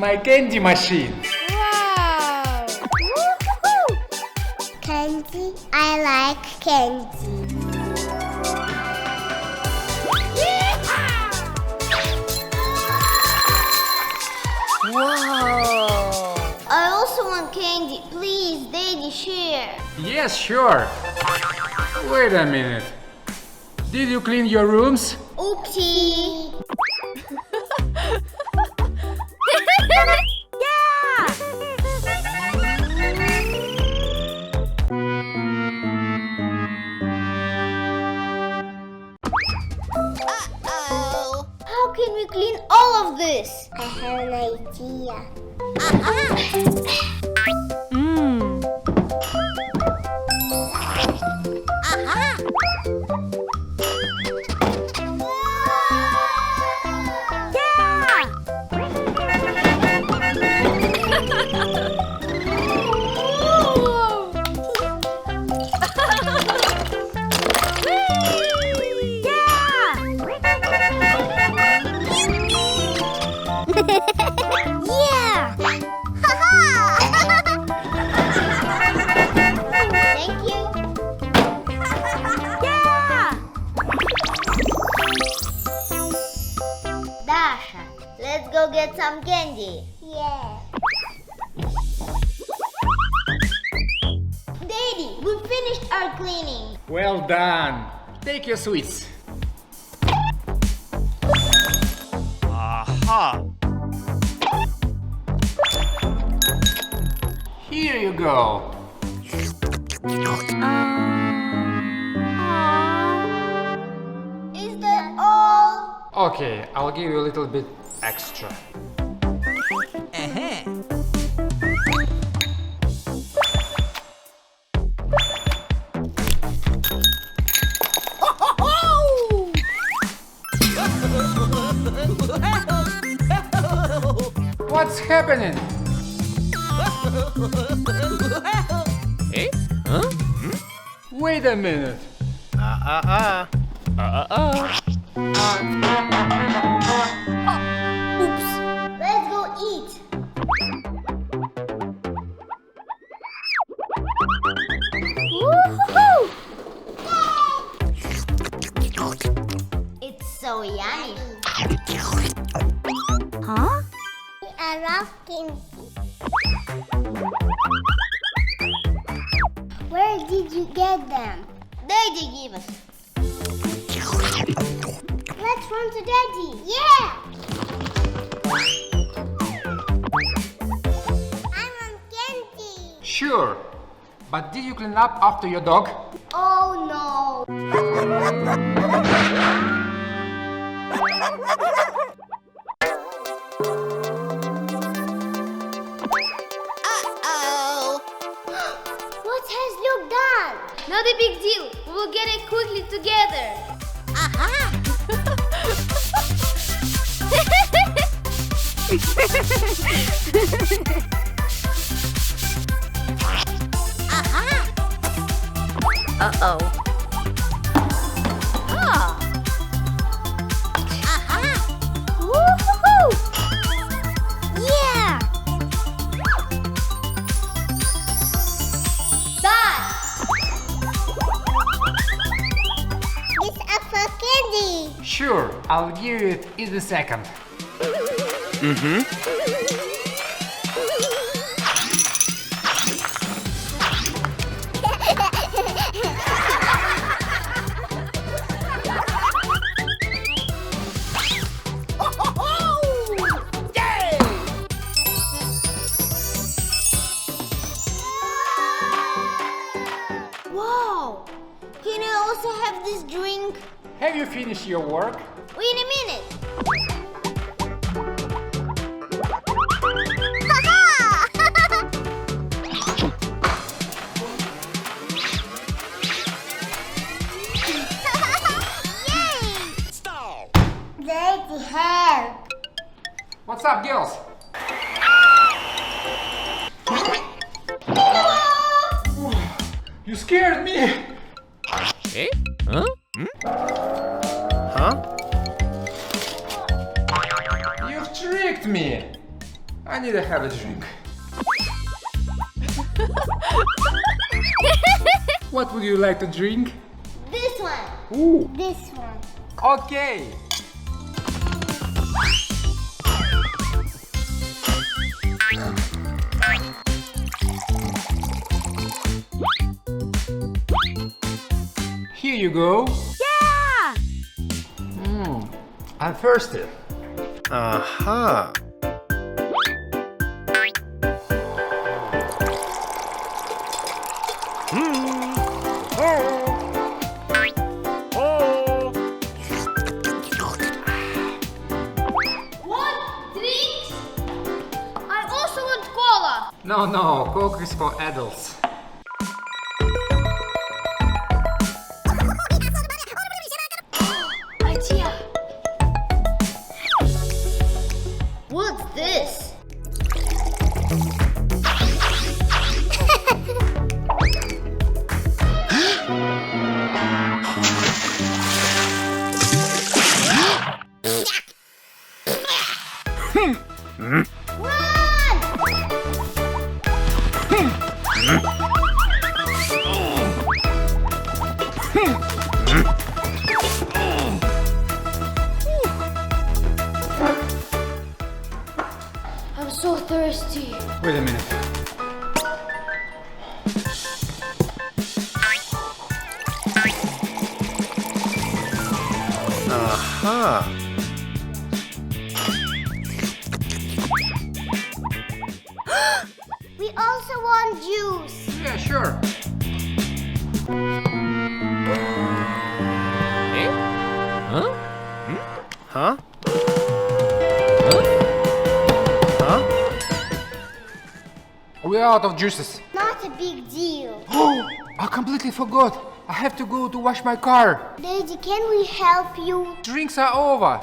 my candy machine. Wow! Woohoo! Candy, I like candy. Wow! I also want candy. Please, Daddy, share. Yes, sure. Wait a minute. Did you clean your rooms? Oopsie. Yeah! Uh-oh. How can we clean all of this? I have an idea. Mmm. Aha! Yeah! Whee! Yeah! Yeah! Thank you. Yeah! Dasha, let's go get some candy. Yeah. Daddy, we finished our cleaning. Well done. Take your sweets. Aha! Here you go. Is that all? Okay, I'll give you a little bit extra. What's happening? Eh? Huh? Wait a minute. Oops. Let's go eat. Woohoo! It's so yummy. Huh? I love candy. Where did you get them? Daddy gave us. Let's run to Daddy. Yeah! I want candy. Sure. But did you clean up after your dog? Oh no. Uh-oh. What has Luke done? Not a big deal. We will get it quickly together. Aha! Aha! Uh-oh. Ah! Aha! Woohoo! Yeah! Done. It's up for candy. Sure, I'll give you it in a second. Wow! Can I also have this drink? Have you finished your work? Wait a minute. Daddy, help! What's up, girls? You scared me! Eh? Huh? Huh? You tricked me! I need to have a drink. What would you like to drink? This one. Ooh. This one. Okay. Here you go. Yeah! I'm thirsty. Aha. What? Drinks? I also want cola. No, Coke is for adults. Idea. What's this? I'm so thirsty. Wait a minute. Aha. We also want juice. Yeah, sure. Eh? Huh? Huh? Huh? Huh? We're out of juices. Not a big deal. Oh, I completely forgot. I have to go to wash my car. Daddy, can we help you? Drinks are over.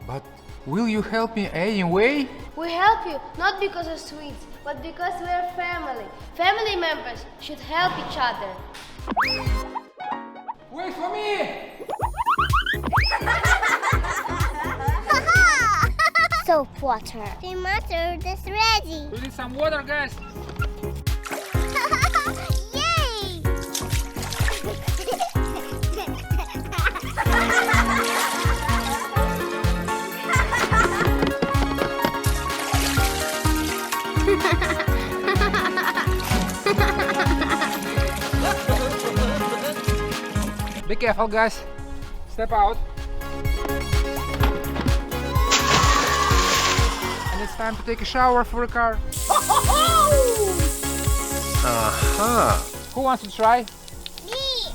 But will you help me anyway? We help you not because of sweets, but because we're family. Family members should help each other. Wait for me! Soap water. The mustard is ready. We need some water, guys. Yay! Be careful, guys. Step out. And it's time to take a shower for a car. Aha. Who wants to try? Me.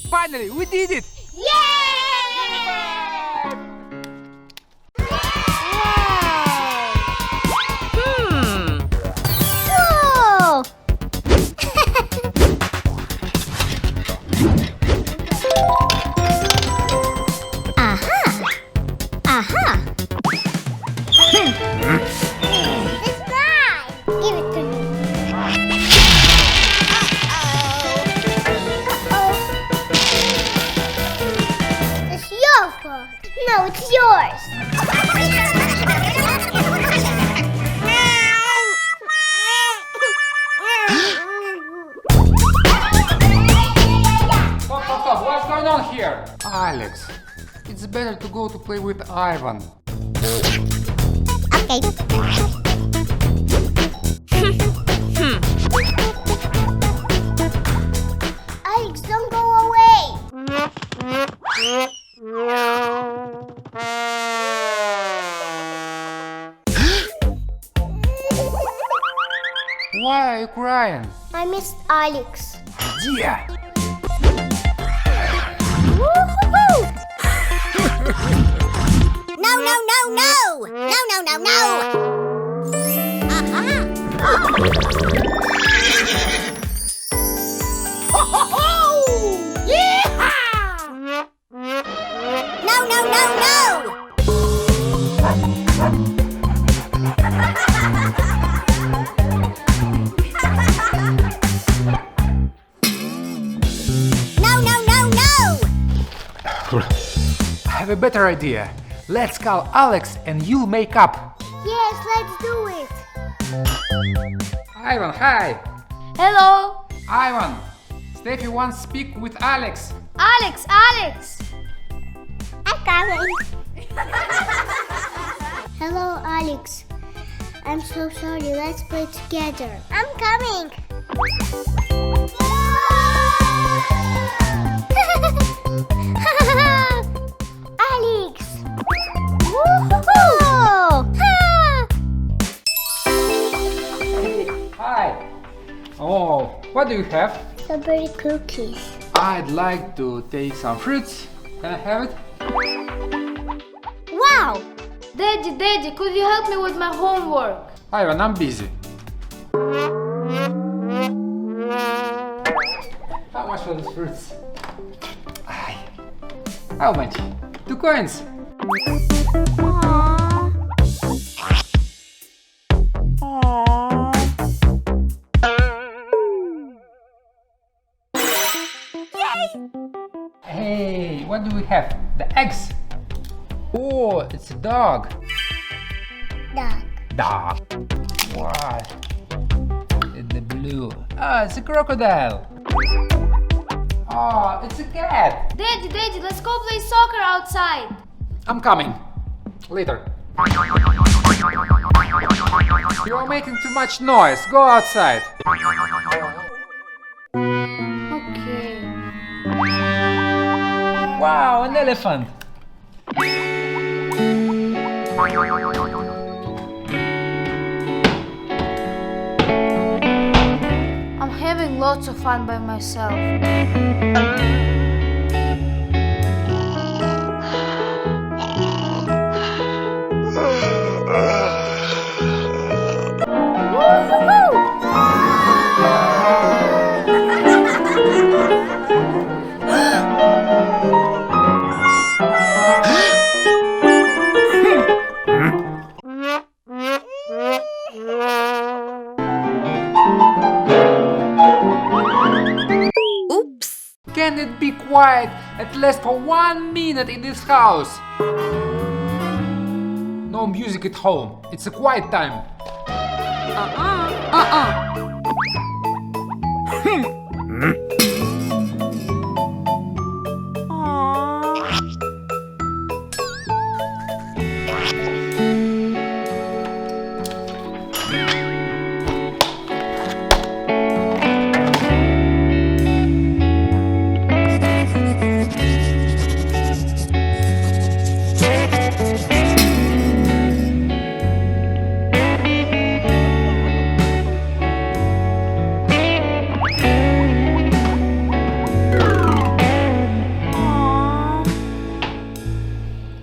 Finally, we did it! Whoa! Aha! Aha! It's mine! Give it to me. It's your fault. No, it's yours. Stop. What's going on here? Alex, it's better to go to play with Ivan. Okay. Alex, don't go away. Why are you crying? I missed Alex. Yeah. Woo-hoo-hoo! No, no, no, no! No, no, no, no! No, no, no, no! No, no, no, no! I have a better idea. Let's call Alex and you'll make up. Yes, let's do it. Ivan, hi. Hello. Ivan, Steffi wants to speak with Alex. Alex, Alex. I'm coming. Hello, Alex. I'm so sorry. Let's play together. I'm coming. Alex. Woohoo! Hi. Oh, what do you have? Strawberry cookies. I'd like to take some fruits. Can I have it? Wow! Daddy, could you help me with my homework? Ivan, I'm busy. How much for these fruits? Ay. How much? 2 coins. Hey, what do we have? The eggs. Oh, it's a dog. Dog. Dog. What? In the blue. Ah, it's a crocodile. Oh, it's a cat. Daddy, let's go play soccer outside. I'm coming. Later. You are making too much noise. Go outside. Okay. Wow, an elephant. I'm having lots of fun by myself. Can it be quiet at least for 1 minute in this house? No music at home. It's a quiet time.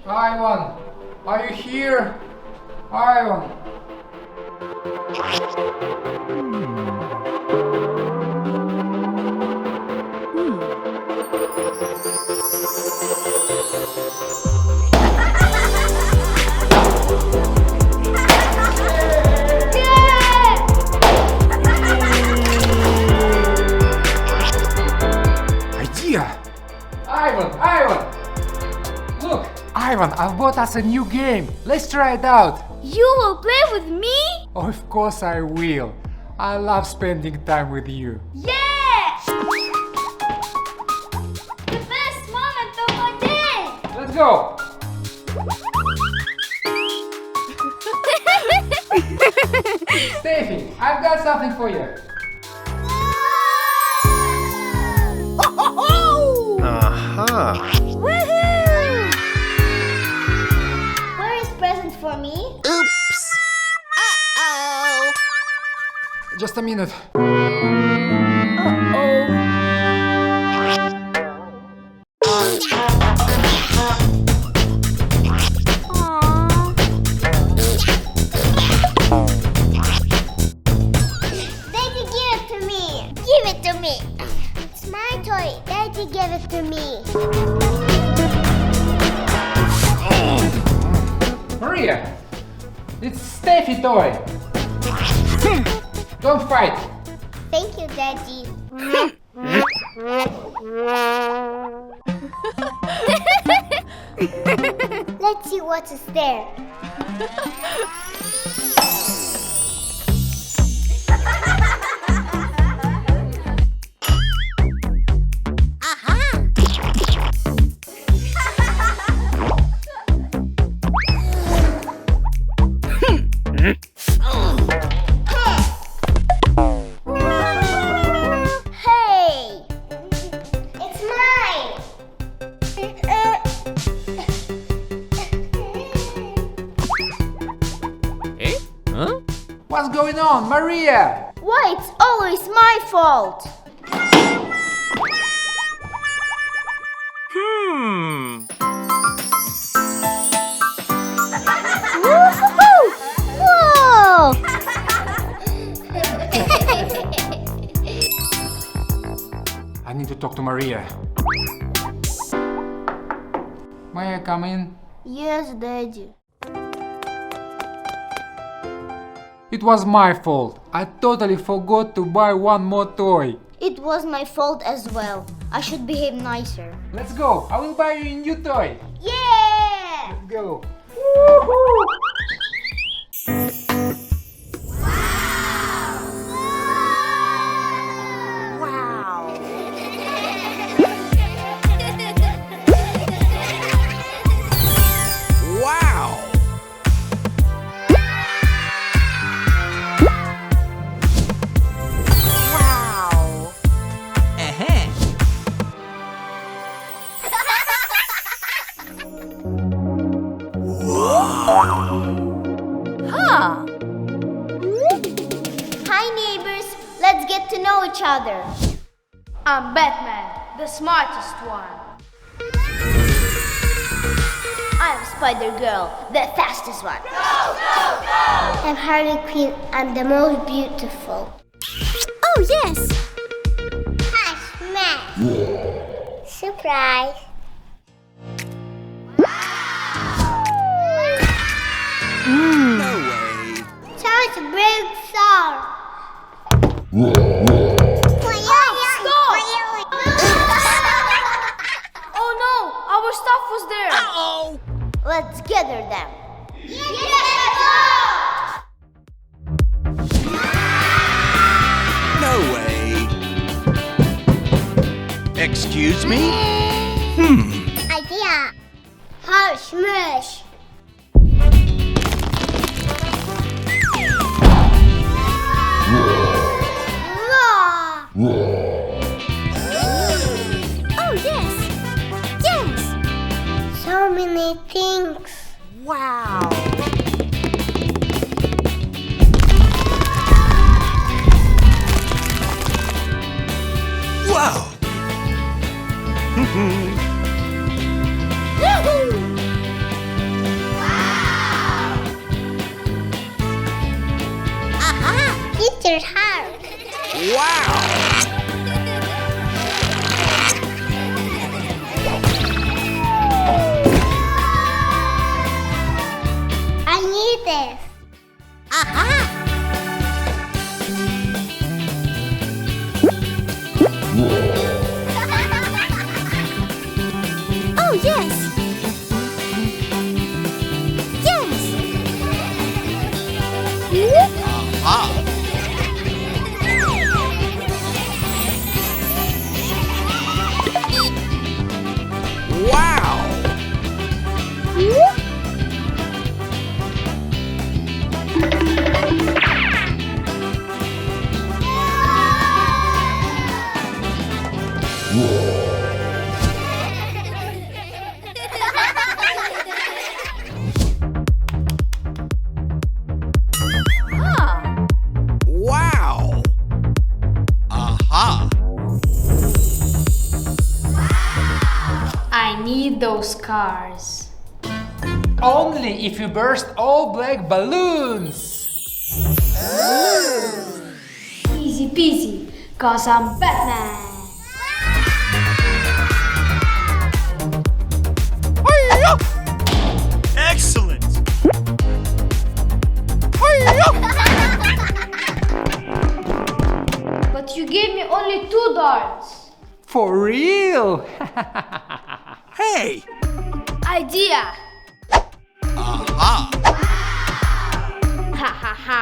Ivan, are you here? Ivan. Idea! Ivan! Look, Ivan, I've bought us a new game. Let's try it out. You will play with me? Of course I will. I love spending time with you. Yeah! The best moment of my day! Let's go! Steffi, I've got something for you. Aha. Woohoo! Where is present for me? Oops! Uh-oh! Just a minute. Daddy, give it to me. Give it to me. It's my toy. Daddy gave it to me. Maria, it's Steffi toy. Don't fight. Thank you, Daddy. Let's see what is there. Hey! It's mine! Eh? Huh? What's going on, Maria? Why it's always my fault? Woohoo! Whoa! I need to talk to Maria. May I come in? Yes, Daddy. It was my fault. I totally forgot to buy one more toy. It was my fault as well. I should behave nicer. Let's go. I will buy you a new toy. Yeah! Let's go. Wow! Hi, neighbors. Let's get to know each other. I'm Batman, the smartest one. I'm Spider-Girl, the fastest one. I'm Harley Quinn. I'm the most beautiful. Oh, yes. Smash! Surprise! No way! Such a big star! Oh no, our stuff was there. Uh-oh! Let's gather them. No way! Excuse me? Idea! Hush, mush! Oh, yes. Yes. So many things. Wow. Wow! It's your heart. Wow! I need this. Oh, yes. Yes. Ah! Wow! Wow! Aha! I need those cars. Only if you burst all black balloons. Easy peasy, cause I'm Batman. Excellent! But you gave me only 2 darts. For real? Hey! I idea! Aha! Ha ha ha!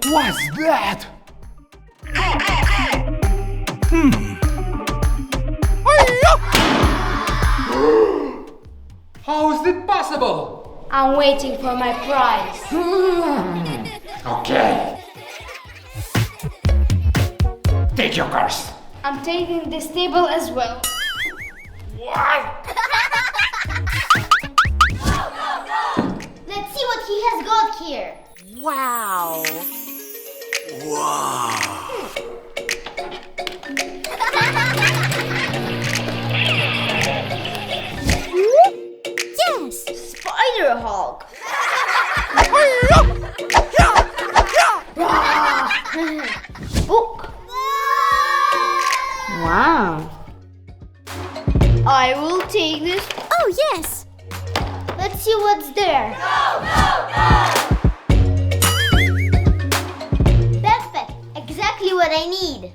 What's that? How is it possible? I'm waiting for my prize. Okay. Take your cars. I'm taking this table as well. Let's see what he has got here. Wow. Wow! Yes. Spider Hulk. Book. Wow. I will take this. Oh, yes. Let's see what's there. Backpack. Exactly what I need.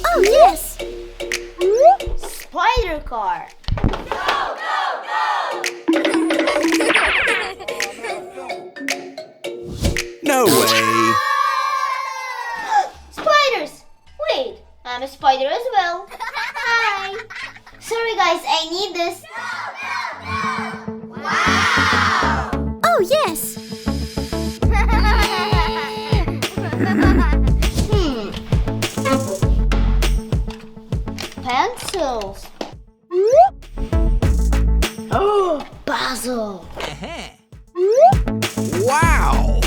Oh, yes. Spider car. No way! Spiders! Wait, I'm a spider as well. Hi. Sorry guys, I need this. Oh, yes. Pencils. Oh, puzzle. Wow!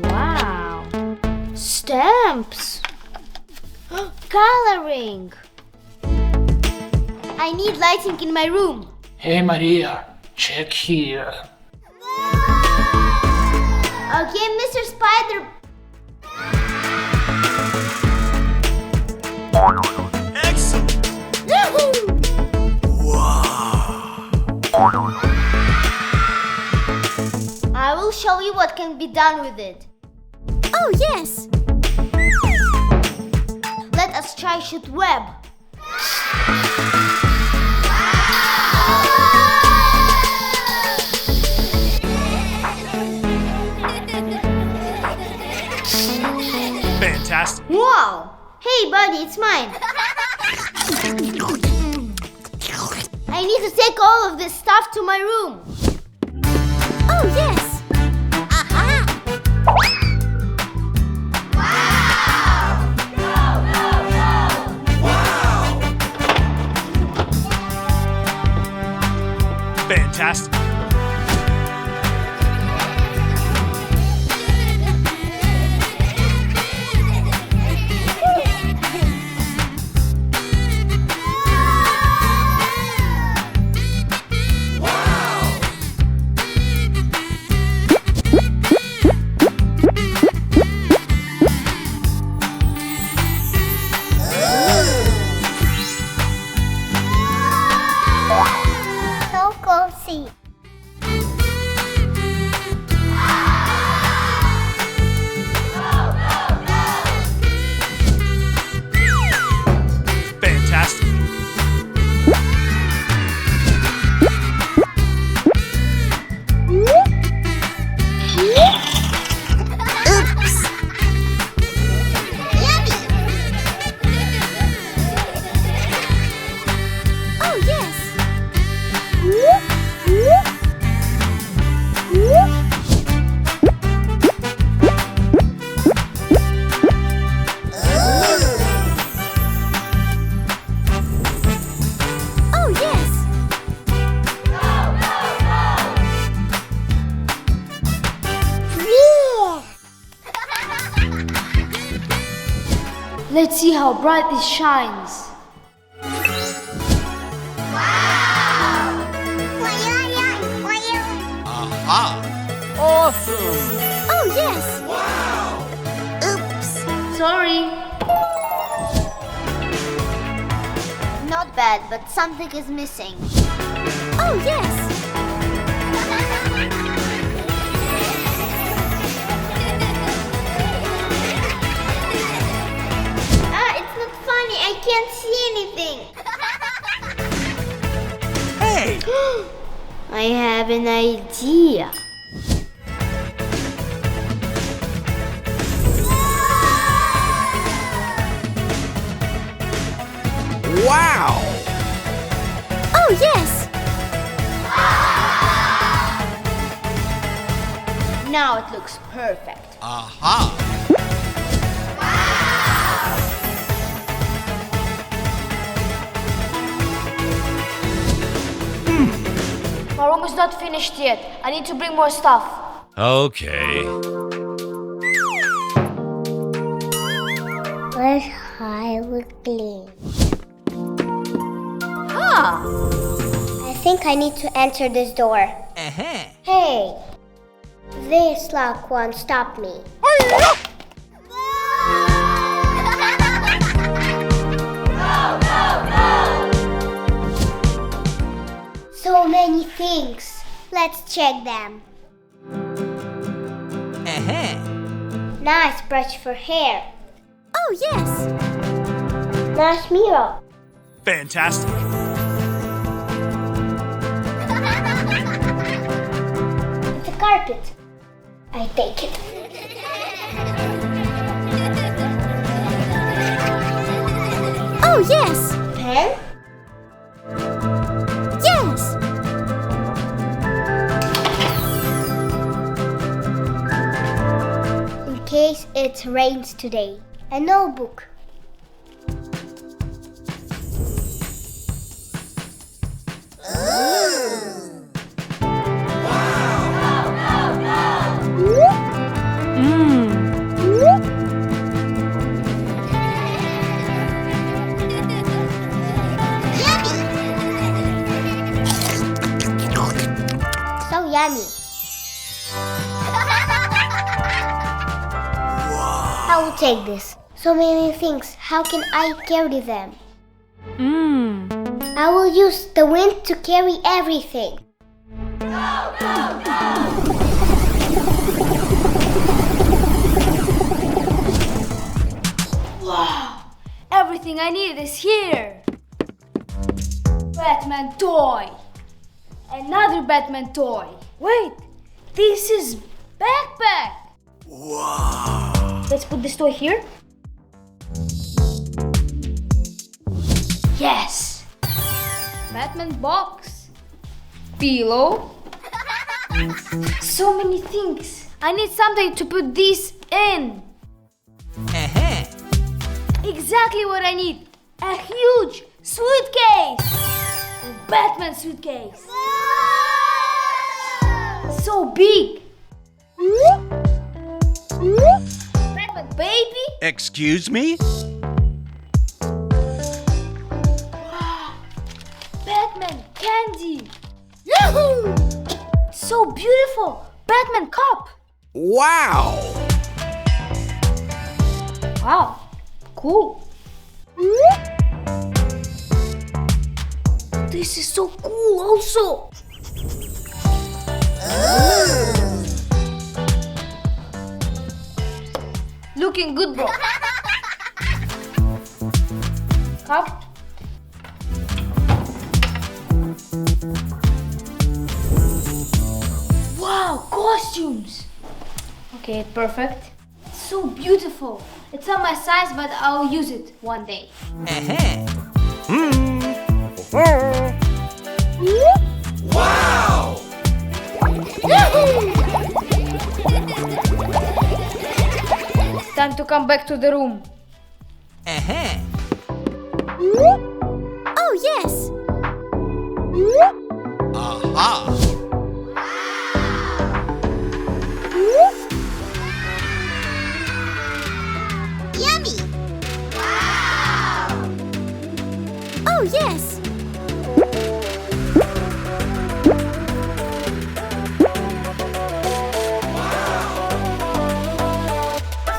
Wow. Stamps. Coloring. I need lighting in my room. Hey Maria, check here. Okay, Mr. Spider. Excellent! Wow! I will show you what can be done with it. Oh, yes. Let us try shoot web. Fantastic! Wow! Hey buddy, it's mine. I need to take all of this stuff to my room. Oh, yes. Aha. Fantastic! So cozy. Fantastic! Oops. Oh, yes. Oh, yes. Let's see how bright this shines. Aha! Oh, yes. Oops. Sorry. Not bad, but something is missing. Oh, yes. an idea. Wow! Oh, yes! Now it looks perfect. Aha! My room is not finished yet. I need to bring more stuff. Okay. Let's hide with clean. I think I need to enter this door. Hey, this lock won't stop me. So many things. Let's check them. Nice brush for hair. Oh, yes! Nice mirror. Fantastic. It's a carpet. I take it. Oh, yes! Pen? Yes! In case it rains today. A notebook. So yummy. I will take this. So many things. How can I carry them? I will use the wind to carry everything. Wow! Everything I need is here. Batman toy. Another Batman toy. Wait, this is backpack. Wow! Let's put this toy here. Yes. Batman box. Pillow. So many things. I need something to put this in. Exactly what I need. A huge suitcase. A Batman suitcase. So big. Batman baby. Excuse me? Batman candy. Yahoo! So beautiful. Batman cup. Wow! Wow. Cool. This is so cool also. Looking good, bro. Cup. Wow, costumes. Okay, perfect. So beautiful. It's not my size, but I'll use it one day. Wow! Time to come back to the room. Oh, yes! Aha! Yummy! Oh, yes!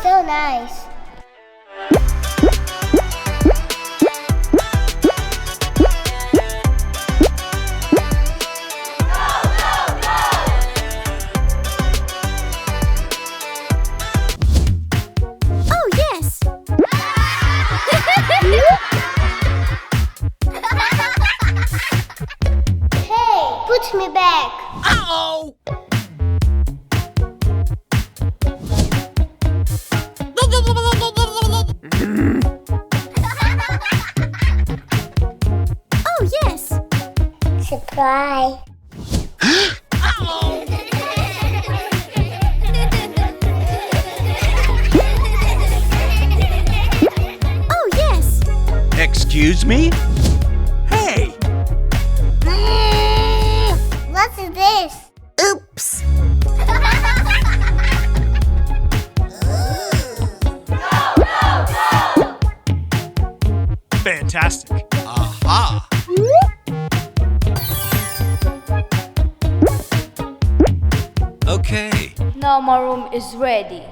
So nice. Oh, yes! Hey, put me back. Uh-oh! no! Oh, yes. Surprise. Oh, yes. Excuse me? Hey! What is this? Oops. Fantastic. Aha! Okay. Now my room is ready.